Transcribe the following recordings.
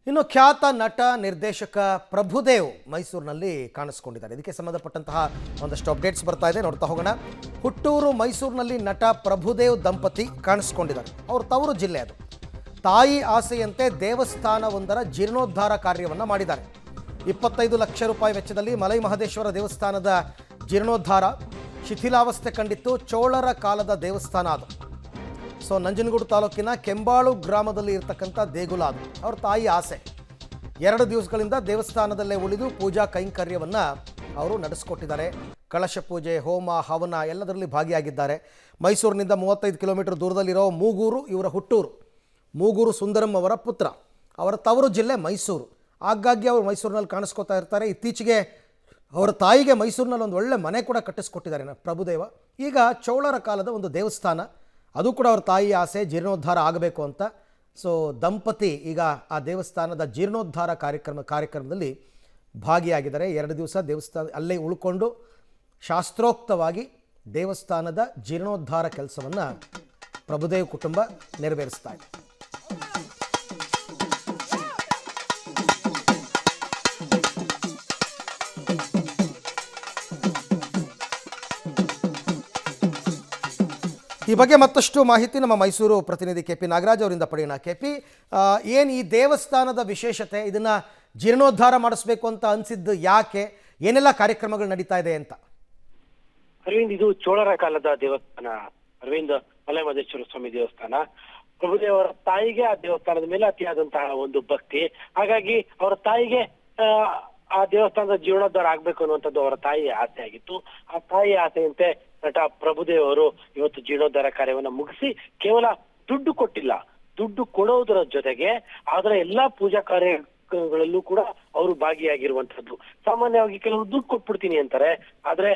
ಇನ್ನು ಖ್ಯಾತ ನಟ ನಿರ್ದೇಶಕ ಪ್ರಭುದೇವ್ ಮೈಸೂರಿನಲ್ಲಿ ಕಾಣಿಸ್ಕೊಂಡಿದ್ದಾರೆ. ಇದಕ್ಕೆ ಸಂಬಂಧಪಟ್ಟಂತಹ ಒಂದಷ್ಟು ಅಪ್ಡೇಟ್ಸ್ ಬರ್ತಾ ಇದೆ, ನೋಡ್ತಾ ಹೋಗೋಣ. ಹುಟ್ಟೂರು ಮೈಸೂರಿನಲ್ಲಿ ನಟ ಪ್ರಭುದೇವ್ ದಂಪತಿ ಕಾಣಿಸ್ಕೊಂಡಿದ್ದಾರೆ. ಅವ್ರ ತವರು ಜಿಲ್ಲೆ ಅದು. ತಾಯಿ ಆಸೆಯಂತೆ ದೇವಸ್ಥಾನವೊಂದರ ಜೀರ್ಣೋದ್ಧಾರ ಕಾರ್ಯವನ್ನು ಮಾಡಿದ್ದಾರೆ. 25 ಲಕ್ಷ ರೂಪಾಯಿ ವೆಚ್ಚದಲ್ಲಿ ಮಲೈ ಮಹದೇಶ್ವರ ದೇವಸ್ಥಾನದ ಜೀರ್ಣೋದ್ಧಾರ. ಶಿಥಿಲಾವಸ್ಥೆ ಕಂಡಿತ್ತು. ಚೋಳರ ಕಾಲದ ದೇವಸ್ಥಾನ ಅದು. ಸೊ ನಂಜನಗೂಡು ತಾಲೂಕಿನ ಕೆಂಬಾಳು ಗ್ರಾಮದಲ್ಲಿ ಇರತಕ್ಕಂಥ ದೇಗುಲ ಅದು. ಅವ್ರ ತಾಯಿ ಆಸೆ. 2 ದಿವಸಗಳಿಂದ ದೇವಸ್ಥಾನದಲ್ಲೇ ಉಳಿದು ಪೂಜಾ ಕೈಂಕರ್ಯವನ್ನು ಅವರು ನಡೆಸ್ಕೊಟ್ಟಿದ್ದಾರೆ. ಕಳಶ ಪೂಜೆ, ಹೋಮ, ಹವನ ಎಲ್ಲದರಲ್ಲಿ ಭಾಗಿಯಾಗಿದ್ದಾರೆ. ಮೈಸೂರಿನಿಂದ 35 ಕಿಲೋಮೀಟರ್ ದೂರದಲ್ಲಿರೋ ಮೂಗೂರು ಇವರ ಹುಟ್ಟೂರು. ಮೂಗೂರು ಸುಂದರಂ ಅವರ ಪುತ್ರ. ಅವರ ತವರು ಜಿಲ್ಲೆ ಮೈಸೂರು. ಆಗಾಗ್ಗೆ ಅವರು ಮೈಸೂರಿನಲ್ಲಿ ಕಾಣಿಸ್ಕೊತಾ ಇರ್ತಾರೆ. ಇತ್ತೀಚೆಗೆ ಅವರ ತಾಯಿಗೆ ಮೈಸೂರಿನಲ್ಲಿ ಒಂದು ಒಳ್ಳೆ ಮನೆ ಕೂಡ ಕಟ್ಟಿಸ್ಕೊಟ್ಟಿದ್ದಾರೆ ಪ್ರಭುದೇವ. ಈಗ ಚೋಳರ ಕಾಲದ ಒಂದು ದೇವಸ್ಥಾನ ಅದು ಕೂಡ ಅವ್ರ ತಾಯಿ ಆಸೆ ಜೀರ್ಣೋದ್ಧಾರ ಆಗಬೇಕು ಅಂತ. ಸೊ ದಂಪತಿ ಈಗ ಆ ದೇವಸ್ಥಾನದ ಜೀರ್ಣೋದ್ಧಾರ ಕಾರ್ಯಕ್ರಮದಲ್ಲಿ ಭಾಗಿಯಾಗಿದ್ದಾರೆ. 2 ದಿವಸ ದೇವಸ್ಥಾನ ಅಲ್ಲೇ ಉಳ್ಕೊಂಡು ಶಾಸ್ತ್ರೋಕ್ತವಾಗಿ ದೇವಸ್ಥಾನದ ಜೀರ್ಣೋದ್ಧಾರ ಕೆಲಸವನ್ನು ಪ್ರಭುದೇವ್ ಕುಟುಂಬ ನೆರವೇರಿಸ್ತಾ ಇದೆ. ಈ ಬಗ್ಗೆ ಮತ್ತಷ್ಟು ಮಾಹಿತಿ ನಮ್ಮ ಮೈಸೂರು ಪ್ರತಿನಿಧಿ ಕೆ ಪಿ ನಾಗರಾಜ್ ಅವರಿಂದ ಪಡೆಯೋಣ. ಕೆ ಪಿ, ಏನು ಈ ದೇವಸ್ಥಾನದ ವಿಶೇಷತೆ? ಇದನ್ನು ಜೀರ್ಣೋದ್ಧಾರ ಮಾಡಿಸ್ಬೇಕು ಅಂತ ಅನಿಸಿದ್ದು ಯಾಕೆ? ಏನೆಲ್ಲ ಕಾರ್ಯಕ್ರಮಗಳು ನಡೀತಾ ಇದೆ ಅಂತ? ಅರವಿಂದ್, ಇದು ಚೋಳರ ಕಾಲದ ದೇವಸ್ಥಾನ. ಅರವಿಂದ್, ಮಲೈ ಮಹದೇಶ್ವರ ಸ್ವಾಮಿ ದೇವಸ್ಥಾನ. ಪ್ರಭುದೇವರ ತಾಯಿಗೆ ಆ ದೇವಸ್ಥಾನದ ಮೇಲೆ ಅತಿಯಾದಂತಹ ಒಂದು ಭಕ್ತಿ. ಹಾಗಾಗಿ ಅವರ ತಾಯಿಗೆ ಆ ದೇವಸ್ಥಾನದ ಜೀರ್ಣೋದ್ಧಾರ ಆಗ್ಬೇಕು ಅನ್ನುವಂಥದ್ದು ಅವರ ತಾಯಿಯ ಆಸೆ ಆಗಿತ್ತು. ಆ ತಾಯಿಯ ಆಸೆಯಂತೆ ನಟ ಪ್ರಭುದೇವ್ ಅವರು ಇವತ್ತು ಜೀರ್ಣೋದ್ಧಾರ ಕಾರ್ಯವನ್ನ ಮುಗಿಸಿ ಕೇವಲ ದುಡ್ಡು ಕೊಟ್ಟಿಲ್ಲ, ದುಡ್ಡು ಕೊಡೋದರ ಜೊತೆಗೆ ಅದರ ಎಲ್ಲಾ ಪೂಜಾ ಕಾರ್ಯಗಳಲ್ಲೂ ಕೂಡ ಅವರು ಭಾಗಿಯಾಗಿರುವಂತದ್ದು. ಸಾಮಾನ್ಯವಾಗಿ ಕೆಲವರು ದುಡ್ಡು ಕೊಟ್ಬಿಡ್ತೀನಿ ಅಂತಾರೆ, ಆದ್ರೆ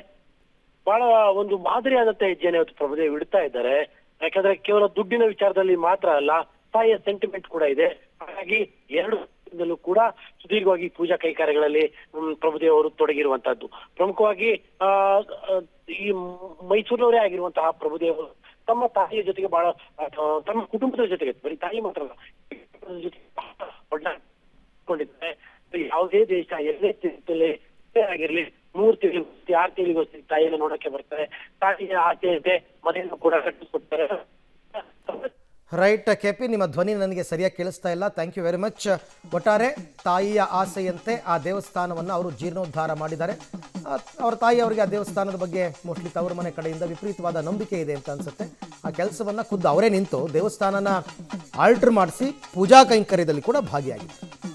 ಬಹಳ ಒಂದು ಮಾದರಿಯಾದಂತ ಹೆಜ್ಜೆನ ಇವತ್ತು ಪ್ರಭುದೇವ್ ಇಡ್ತಾ ಇದ್ದಾರೆ. ಯಾಕಂದ್ರೆ ಕೇವಲ ದುಡ್ಡಿನ ವಿಚಾರದಲ್ಲಿ ಮಾತ್ರ ಅಲ್ಲ, ತಾಯಿಯ ಸೆಂಟಿಮೆಂಟ್ ಕೂಡ ಇದೆ. ಹಾಗಾಗಿ 2 ಕೂಡ ಸುದೀರ್ಘವಾಗಿ ಪೂಜಾ ಕೈಕಾರ್ಯಗಳಲ್ಲಿ ಪ್ರಭುದೇವ್ ಅವರು ತೊಡಗಿರುವಂತಹದ್ದು. ಪ್ರಮುಖವಾಗಿ ಈ ಮೈಸೂರಿನವರೇ ಆಗಿರುವಂತಹ ಪ್ರಭುದೇವ್ ತಮ್ಮ ತಾಯಿಯ ಜೊತೆಗೆ ಬಹಳ ತಮ್ಮ ಕುಟುಂಬದ ಜೊತೆಗೆ, ಬರೀ ತಾಯಿ ಮಾತ್ರ ಅಲ್ಲ, ಒಡ್ಡಿದ್ದಾರೆ. ಯಾವುದೇ ದೇಶ ಎಲ್ಲೇ ಆಗಿರ್ಲಿ 3 ತಿಂಗಳು 6 ತಿಂಗಳಿಗೋಸ್ಕರ ತಾಯಿಯನ್ನು ನೋಡಕ್ಕೆ ಬರ್ತಾರೆ. ತಾಯಿಯ ಆಸೆ ಇದೆ, ಮನೆಯನ್ನು ಕೂಡ ಕಟ್ಟಿಸ್ಕೊಡ್ತಾರೆ. ರೈಟ್ ಕೆ ಪಿ, ನಿಮ್ಮ ಧ್ವನಿ ನನಗೆ ಸರಿಯಾಗಿ ಕೇಳಿಸ್ತಾ ಇಲ್ಲ. Thank you very much. ಒಟ್ಟಾರೆ ತಾಯಿಯ ಆಸೆಯಂತೆ ಆ ದೇವಸ್ಥಾನವನ್ನು ಅವರು ಜೀರ್ಣೋದ್ಧಾರ ಮಾಡಿದ್ದಾರೆ. ಅವರ ತಾಯಿ ಅವರಿಗೆ ಆ ದೇವಸ್ಥಾನದ ಬಗ್ಗೆ ಮೋಸ್ಟ್ಲಿ ತವರು ಮನೆ ಕಡೆಯಿಂದ ವಿಪರೀತವಾದ ನಂಬಿಕೆ ಇದೆ ಅಂತ ಅನ್ಸುತ್ತೆ. ಆ ಕೆಲಸವನ್ನು ಖುದ್ದು ಅವರೇ ನಿಂತು ದೇವಸ್ಥಾನನ ಆಲ್ಟರ್ ಮಾಡಿಸಿ ಪೂಜಾ ಕೈಂಕರ್ಯದಲ್ಲಿ ಕೂಡ ಭಾಗಿಯಾಗಿದ್ದಾರೆ.